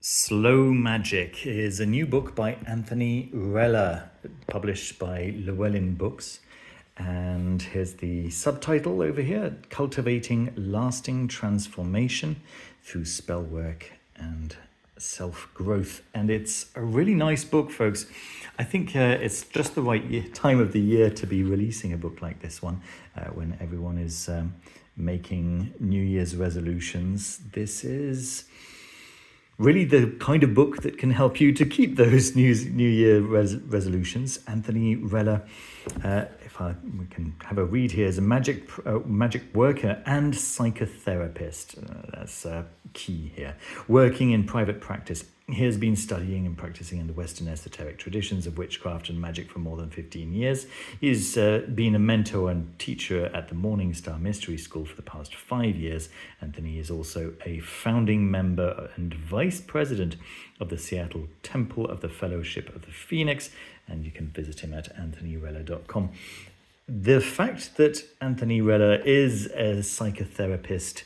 Slow Magic is a new book by Anthony Rella, published by Llewellyn Books. And here's the subtitle over here: Cultivating Lasting Transformation Through Spell Work and Self-Growth. And it's a really nice book, folks. I think it's just the right time of the year to be releasing a book like this one, when everyone is making New Year's resolutions. This is really the kind of book that can help you to keep those New Year resolutions. Anthony Rella, we can have a read here, is a magic worker and psychotherapist. That's key here. Working in private practice, he has been studying and practicing in the Western esoteric traditions of witchcraft and magic for more than 15 years. He's been a mentor and teacher at the Morning Star Mystery School for the past 5 years. Anthony is also a founding member and vice president of the Seattle Temple of the Fellowship of the Phoenix, and you can visit him at anthonyrella.com. The fact that Anthony Rella is a psychotherapist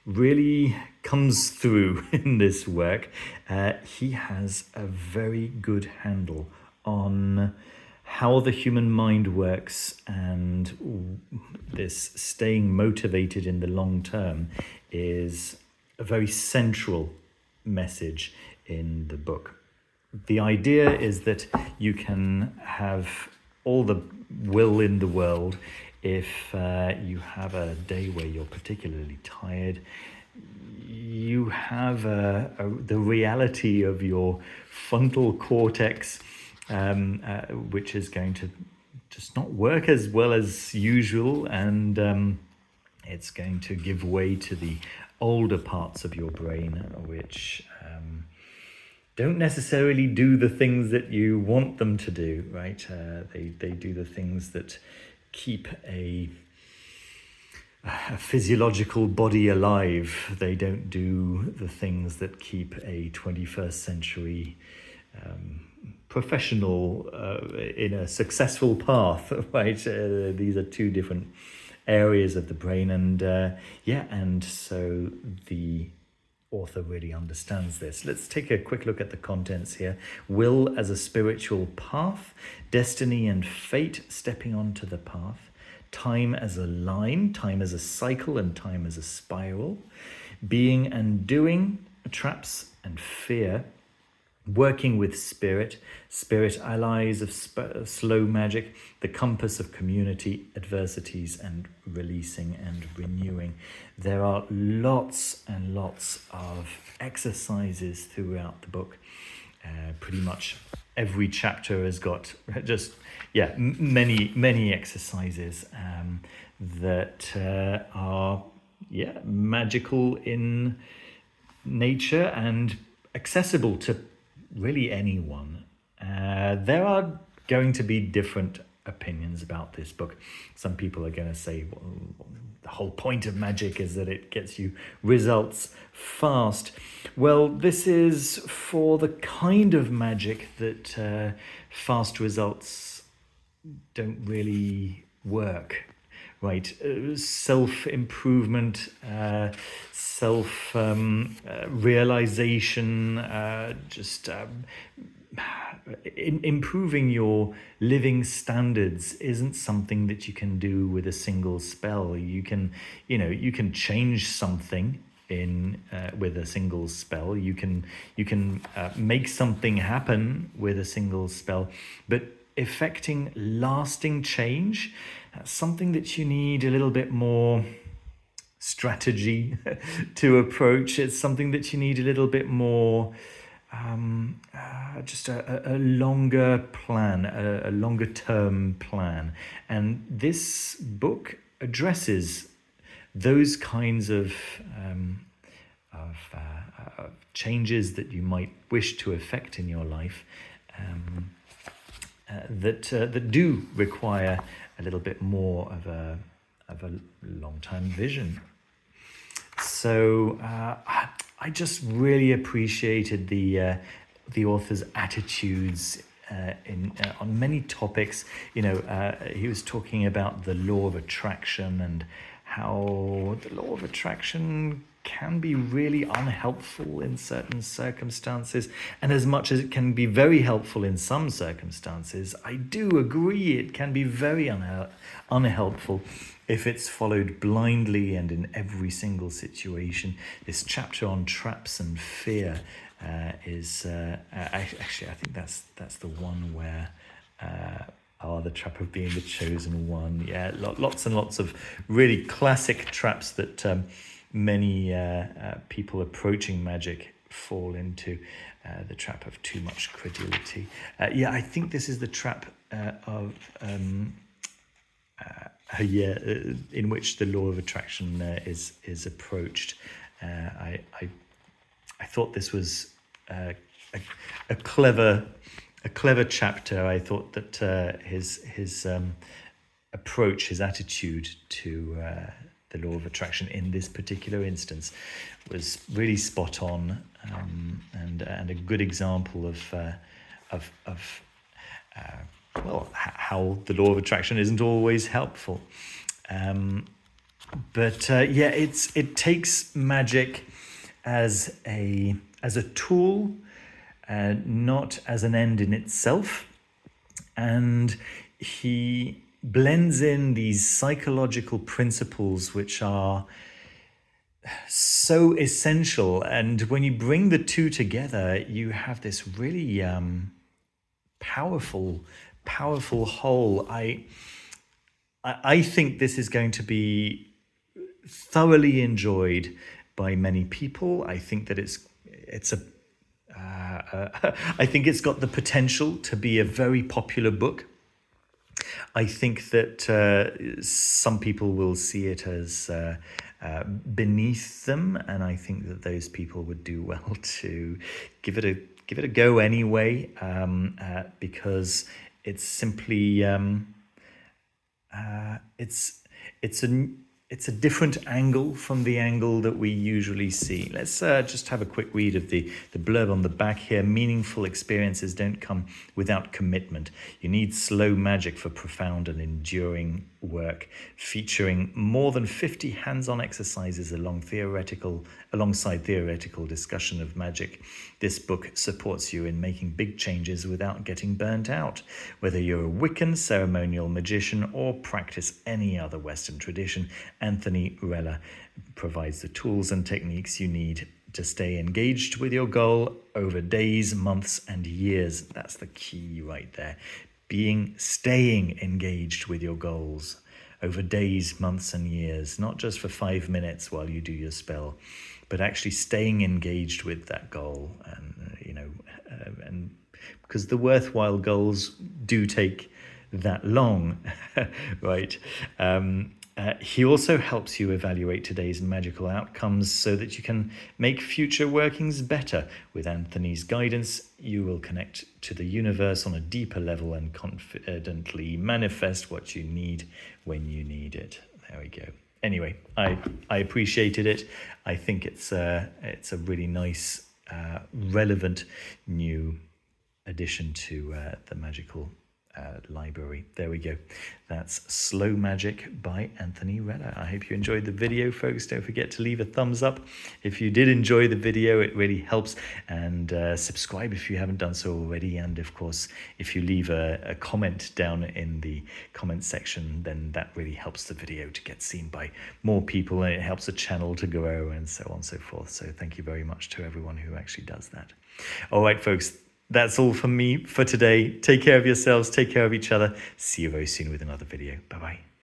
really comes through in this work. He has a very good handle on how the human mind works, and this staying motivated in the long term is a very central message in the book. The idea is that you can have all the will in the world. If you have a day where you're particularly tired, you have the reality of your frontal cortex, which is going to just not work as well as usual, and it's going to give way to the older parts of your brain, which don't necessarily do the things that you want them to do, right? They do the things that keep a physiological body alive. They don't do the things that keep a 21st century professional in a successful path, right? These are two different areas of the brain, and so the author really understands this. Let's take a quick look at the contents here. Will as a spiritual path, destiny and fate stepping onto the path, time as a line, time as a cycle, and time as a spiral, being and doing, traps and fear, working with spirit allies of slow magic, the compass of community, adversities, and releasing and renewing. There are lots and lots of exercises throughout the book. Pretty much every chapter has got many exercises that are magical in nature and accessible to really anyone. There are going to be different opinions about this book. Some people are going to say, well, the whole point of magic is that it gets you results fast. Well, this is for the kind of magic that fast results don't really work. Right, self-improvement, self-realization, improving your living standards isn't something that you can do with a single spell. You can change something with a single spell. You can make something happen with a single spell, but effecting lasting change, something that you need a little bit more strategy to approach. It's something that you need a little bit more just a longer plan, a longer term plan. And this book addresses those kinds of changes that you might wish to effect in your life, that do require a little bit more of a long-term vision. So I just really appreciated the author's attitudes on many topics. He was talking about the law of attraction and how the law of attraction can be really unhelpful in certain circumstances, and as much as it can be very helpful in some circumstances, I do agree it can be very unhelpful if it's followed blindly and in every single situation. This chapter on traps and fear is actually, I think that's the one where the trap of being the chosen one. Yeah, lots and lots of really classic traps that many people approaching magic fall into. The trap of too much credulity. I think this is the trap in which the law of attraction is approached. I thought this was a clever chapter. I thought that his approach, his attitude to the law of attraction in this particular instance was really spot on, and a good example of how the law of attraction isn't always helpful. It takes magic as a tool, not as an end in itself. And he blends in these psychological principles which are so essential. And when you bring the two together, you have this really powerful whole. I think this is going to be thoroughly enjoyed by many people. I think that I think it's got the potential to be a very popular book. I think that some people will see it as beneath them, and I think that those people would do well to give it a go anyway, because it's simply it's a different angle from the angle that we usually see. Let's just have a quick read of the blurb on the back here. Meaningful experiences don't come without commitment. You need slow magic for profound and enduring work, featuring more than 50 hands-on exercises alongside theoretical discussion of magic. This book supports you in making big changes without getting burnt out. Whether you're a Wiccan, ceremonial magician, or practice any other Western tradition, Anthony Rella provides the tools and techniques you need to stay engaged with your goal over days, months, and years. That's the key right there. Staying engaged with your goals over days, months, and years, not just for 5 minutes while you do your spell, but actually staying engaged with that goal. And because the worthwhile goals do take that long, right? He also helps you evaluate today's magical outcomes so that you can make future workings better. With Anthony's guidance, you will connect to the universe on a deeper level and confidently manifest what you need when you need it. There we go. Anyway, I appreciated it. I think it's a really nice, relevant new addition to the magical library. There we go. That's Slow Magic by Anthony Rella. I hope you enjoyed the video, folks. Don't forget to leave a thumbs up if you did enjoy the video. It really helps. And subscribe if you haven't done so already. And of course, if you leave a comment down in the comment section, then that really helps the video to get seen by more people, and it helps the channel to grow, and so on and so forth. So thank you very much to everyone who actually does that. All right, folks. That's all from me for today. Take care of yourselves. Take care of each other. See you very soon with another video. Bye-bye.